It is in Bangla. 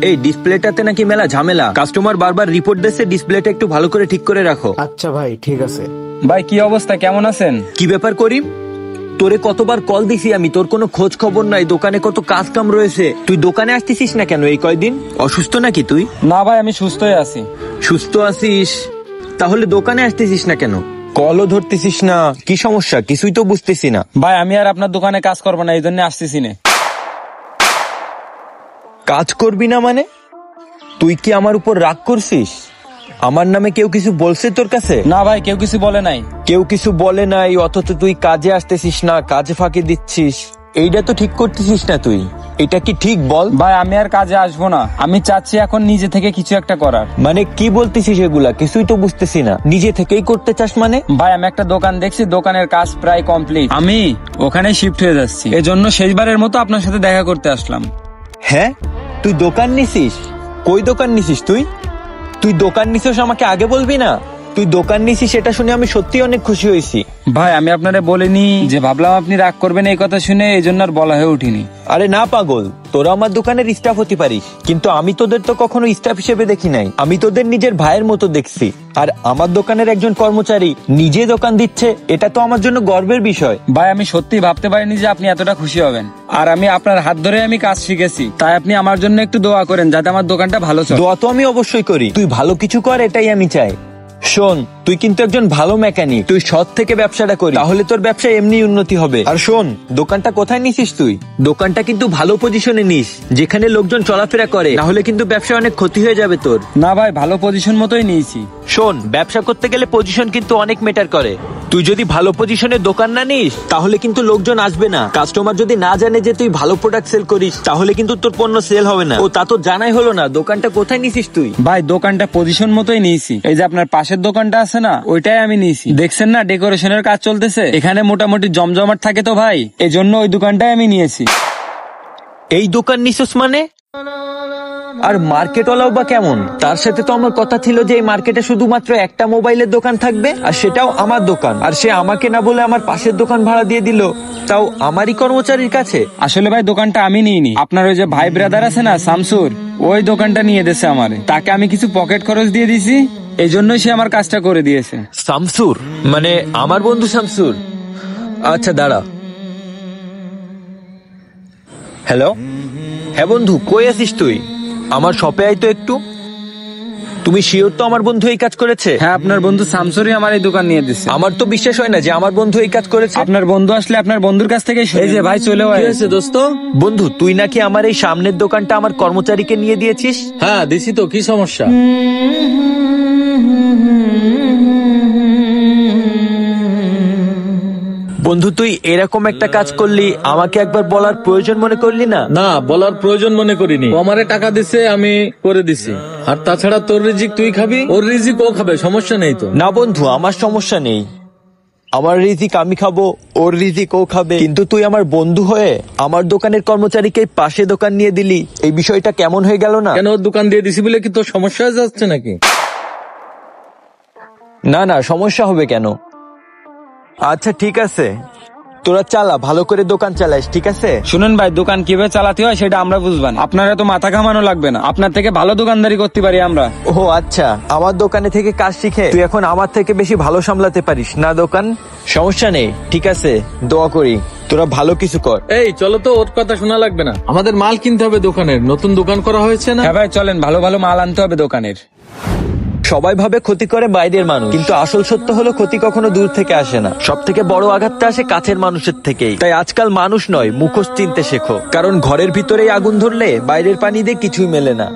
এই ডিসপ্লেটাতে নাকি মেলা ঝামেলা, কাস্টমার বারবার রিপোর্ট দিচ্ছে, ডিসপ্লেটা একটু ভালো করে ঠিক করে রাখো। আচ্ছা ভাই, ঠিক আছে। ভাই কি অবস্থা, কেমন আছেন? কি ব্যাপার করিম, তোরে কতবার কল দিছি আমি, তোর কোনো খোঁজ খবর নাই। দোকানে কত কাজ কাম রয়েছে, তুই দোকানে আসতেছিস না কেন এই কয়দিন? অসুস্থ নাকি তুই? না ভাই, আমি সুস্থই আছি। সুস্থ আছিস, তাহলে দোকানে আসতেছিস না কেন? কলও ধরতেছিস না, কি সমস্যা? কিছুই তো বুঝতেছি না। ভাই আমি আর আপনার দোকানে কাজ করবো না, এই জন্য আসতেছি না। কাজ করবি না মানে? তুই কি আমার উপর রাগ করছিস? আমার নামে কেউ কিছু বলছে তোর কাছে? না ভাই, কেউ কিছু বলে নাই। কেউ কিছু বলে নাই, অথচ তুই কাজে আসতেছিস না, কাজে ফাঁকি দিচ্ছিস। এইটা তো ঠিক করতেছিস না তুই, এটা কি ঠিক বল? ভাই আমি আর কাজে আসবো না, আমি চাচ্ছি এখন নিজে থেকে কিছু একটা করার। মানে কি বলতেছিস এগুলা? কিছুই তো বুঝতেছি না। নিজে থেকেই করতে চাস মানে? ভাই আমি একটা দোকান দেখছি, দোকানের কাজ প্রায় কমপ্লিট, আমি ওখানে শিফট হয়ে যাচ্ছি, এজন্য শেষবারের মতো আপনার সাথে দেখা করতে আসলাম। হ্যাঁ, তুই দোকান নিছিস? কই দোকান নিছিস তুই? তুই দোকান নিছিস আমাকে আগে বলবি না? তুই দোকান নিছিস এটা শুনে আমি সত্যি অনেক খুশি হয়েছি। ভাই আমি আপনারে বলিনি যে, ভাবলাম আপনি রাগ করবেন এই কথা শুনে, এই জন্য আর বলা হয়ে উঠিনি। আরে না পাগল, তোরা আমার দোকানের স্টাফ হতে পারিস, কিন্তু আমি তোদের তো কখনো স্টাফ হিসেবে দেখি নাই। আমি তোদের নিজের ভাইয়ের মতো দেখছি। আর আমার দোকানের একজন কর্মচারী নিজে দোকান দিচ্ছে, এটা তো আমার জন্য গর্বের বিষয়। ভাই আমি সত্যি ভাবতে পারিনি যে আপনি এতটা খুশি হবেন। আর আমি আপনার হাত ধরে আমি কাজ শিখেছি, তাই আপনি আমার জন্য একটু দোয়া করেন যাতে আমার দোকানটা ভালো চলে। দোয়া তো আমি অবশ্যই করি, তুই ভালো কিছু কর এটাই আমি চাই। শোন, তুই কিন্তু একজন ভালো মেকানিক, তুই সৎ থেকে ব্যবসাটা করি, তাহলে তোর ব্যবসায় এমনি উন্নতি হবে। আর শোন, দোকানটা কোথায় নিছিস তুই? দোকানটা কিন্তু ভালো পজিশনে নিস, যেখানে লোকজন চলাফেরা করে, না হলে কিন্তু ব্যবসায় অনেক ক্ষতি হয়ে যাবে তোর। না ভাই, ভালো পজিশন মতোই নিয়েছি। শোন, ব্যবসা করতে গেলে পজিশন কিন্তু অনেক ম্যাটার করে। তুই যদি ভালো পজিশনে দোকান না নিস, তাহলে কিন্তু লোকজন আসবে না। কাস্টমার যদি না জানে যে তুই ভালো প্রোডাক্ট সেল করিস, তাহলে কিন্তু তোর পণ্য সেল হবে না। ও তা তো জানাই হলো না, দোকানটা কোথায় নিছিস তুই? ভাই দোকানটা পজিশন মতোই নিয়েছি, এই যে আপনার পাশের দোকানটা আছে না, ওইটাই আমি নিয়েছি। দেখছেন না ডেকোরেশনের কাজ চলতেছে, এখানে মোটামুটি জমজমাট থাকে তো ভাই, এই জন্য ওই দোকানটাই আমি নিয়েছি। এই দোকান নিছিস মানে? আর মার্কেটওয়ালাও বা কেমন? তার সাথে তো আমার কথা ছিল যে এই মার্কেটে শুধুমাত্র একটা মোবাইলের দোকান থাকবে, আর সেটাও আমার দোকান। আর সে আমাকে না বলে আমার পাশের দোকান ভাড়া দিয়ে দিল, তাও আমারই কর্মচারীর কাছে। আসলে ভাই দোকানটা আমি নিইনি, আপনার ওই যে ভাই ব্রাদার আছে না শামসুর, ওই দোকানটা নিয়ে দিয়েছে আমারে। তাকে আমি কিছু পকেট খরচ দিয়ে দিছি, এই জন্যই সে আমার কাজটা করে দিয়েছে। শামসুর মানে আমার বন্ধু শামসুর? আচ্ছা দাঁড়া। হ্যালো, হ্যাঁ বন্ধু, কই আছিস তুই? আমার শপে আয় তো একটু। তুমি শিওর তো আমার বন্ধু এই কাজ করেছে? হ্যাঁ, আপনার বন্ধু শামসুরই আমার এই দোকান নিয়ে দিচ্ছে। আমার তো বিশ্বাস হয় না যে আমার বন্ধু এই কাজ করেছে। আপনার বন্ধু আসলে আপনার বন্ধুর কাছ থেকে। এই যে ভাই চলে হয়েছে দোস্ত? বন্ধু, তুই নাকি আমার এই সামনের দোকানটা আমার কর্মচারীকে নিয়ে দিয়েছিস? হ্যাঁ দিছি তো, কি সমস্যা? বন্ধু, তুই এরকম একটা কাজ করলি, আমাকে একবার বলার প্রয়োজন মনে করলি না? না, বলার প্রয়োজন মনে করিনি। ও আমারে টাকা দিছে, আমি করে দিছি। আর তাছাড়া তোর রিজিক তুই খাবি, ওর রিজিক ও খাবে, সমস্যা নেই তো। না বন্ধু, আমার সমস্যা নেই। আমার রিজিক আমি খাবো, ওর রিজিক ও খাবে, কিন্তু তুই আমার বন্ধু হয়ে আমার দোকানের কর্মচারীকে পাশে দোকান নিয়ে দিলি, এই বিষয়টা কেমন হয়ে গেল না? কেন, ওর দোকান দিয়ে দিছি বলে কি তোর সমস্যা হয়ে যাচ্ছে নাকি? না না, সমস্যা হবে কেন? আচ্ছা ঠিক আছে, তোরা চালা, ভালো করে দোকান চালাইস, ঠিক আছে? শুনুন ভাই, দোকান কিভাবে চালাতে হয় সেটা আমরা বুঝবান, আপনারা তো মাথা ঘামানো লাগবে না, আপনার থেকে ভালো দোকানদারি করতে পারি আমরা। ও আচ্ছা, আমার দোকানে থেকে কাজ শিখে তুই এখন আমার থেকে বেশি ভালো সামলাতে পারিস না দোকান? সমস্যা নেই, ঠিক আছে, দোয়া করি তোরা ভালো কিছু কর। এই চলো তো, ওর কথা শোনা লাগবে না, আমাদের মাল কিনতে হবে দোকানের, নতুন দোকান করা হয়েছে না? হ্যাঁ ভাই চলেন, ভালো ভালো মাল আনতে হবে দোকানের। সবাই ভাবে ক্ষতি করে বাইরের মানুষ, কিন্তু আসল সত্য হলো ক্ষতি কখনো দূর থেকে আসে না, সব থেকে বড় আঘাতটা আসে কাছের মানুষের থেকেই। তাই আজকাল মানুষ নয়, মুখোশ চিনতে শেখো, কারণ ঘরের ভিতরেই আগুন ধরলে বাইরের পানি দিয়ে কিছুই মেলে না।